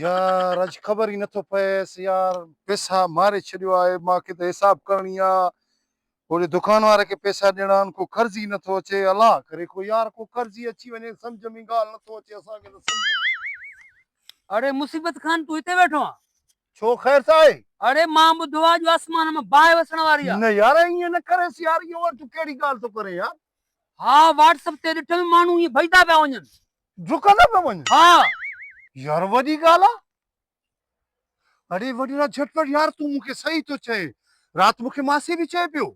यार अज खबर ही नथो पएस यार। पैसा मारे छॾियो आहे, मूंखे त हिसाब करणी आहे। ओॾे दुकान वारे खे पैसा ॾियणा आहिनि, को कर्ज़ ई नथो अचे। अलाह करे को यार को कर्ज़ ई अची वञे, सम्झ में ॻाल्हि नथो अचे असांखे त सम्झ में। अरे मुसीबत खान तू हिते वेठो आहे? छो ख़ैर सां आहे? अरे मां ॿुधो आहे जो आसमान में बाहि वसण वारी आहे। न यार ईअं न करेसि यार, इहो तूं कहिड़ी ॻाल्हि थो करे यार? हाँ व्हाट्सएप ते ॾिठल माण्हू ईअं भॼदा पिया वञनि, झुकंदा पिया वञनि। हाँ यार वॾी ॻाल्हि आहे। अरे वॾेरा झटपट यार, तूं मूंखे सही थो चए। राति मूंखे मासी बि चए पियो,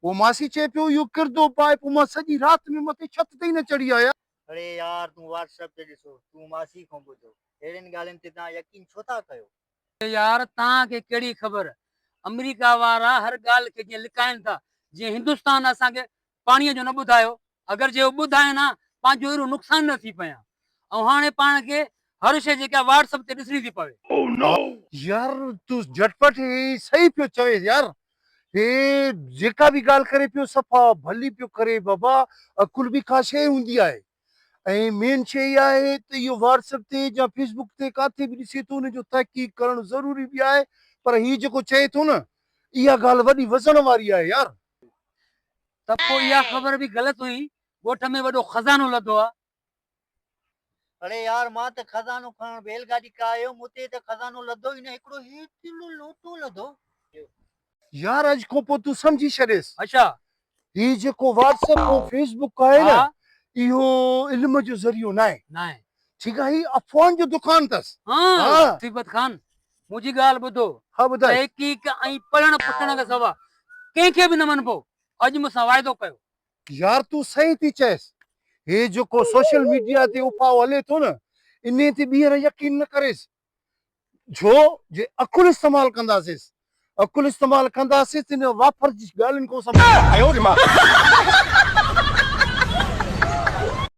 वो मासी चए पियो इहो किरदो पाए, पोइ मां सॼी राति में मथे छत ते ई न चढ़ी आया। अरे यार तू व्हाट्सएप ते ॾिसो, तू मासी खां ॿुधो, अहिड़ियुनि ॻाल्हियुनि ते तव्हां यकीन छो था कयो? यार तव्हांखे कहिड़ी ख़बर, अमेरिका वारा हर ॻाल्हि खे जीअं लिकाइनि था। जीअं हिंदुस्तान असांखे पाणीअ जो न ॿुधायो, अगरि जे उहो ॿुधाइनि हा पंहिंजो एॾो नुक़सान न थी पया। ऐं हाणे पाण खे हर शइ जेका व्हाट्सएप ते ॾिसणी थी पवे। यार तूं झटपट ही सही पियो चवे यार। हे जेका बि ॻाल्हि करे पियो सफ़ा भली पियो करे बाबा। अकुल बि का शइ हूंदी आहे। ऐं मेन शइ इहा आहे त इहो व्हाट्सएप ते या फेसबुक ते काथे बि ॾिसे थो, उनजो तहक़ीक़ करणु ज़रूरी बि आहे। पर हीउ जेको चए थो न, इहा ॻाल्हि वॾी वज़न वारी आहे यार। त पोइ इहा ख़बर बि ग़लति हुई। ॻोठ में वॾो खज़ानो लधो आहे। अरे यार मां त खज़ानो खणण बैलगाॾी का आयो, मूंते त खज़ानो लधो ई न, हिकिड़ो हेतिरो लोटो लधो। यार अॼु खां पोइ तूं सम्झी छॾेसि। अच्छा हीउ जेको व्हाट्सएप ऐं फेसबुक आहे न, हाँ इहो इल्म जो ज़रियो न आहे। न आहे। ठीकु आहे, हीउ अफ़वाहनि जो दुकान अथसि। हाँ हाँ। मुसीबत खान मुंहिंजी ॻाल्हि ॿुधो, हा ॿुधाए। तहक़ीक़ ऐं पढ़ण पुछण खां सवाइ कंहिंखे बि न मञिबो। अॼु मूंसां वाइदो कयो। यार तूं सही थी चएसि। हे जेको सोशल मीडिया ते उपाउ हले थो न, इन ते ॿीहर यकीन न करेसि। छो जे अकुल इस्तेमालु कंदासीं, अकुल इस्तेमालु कंदासीं त इन वाफर जी ॻाल्हियुनि खां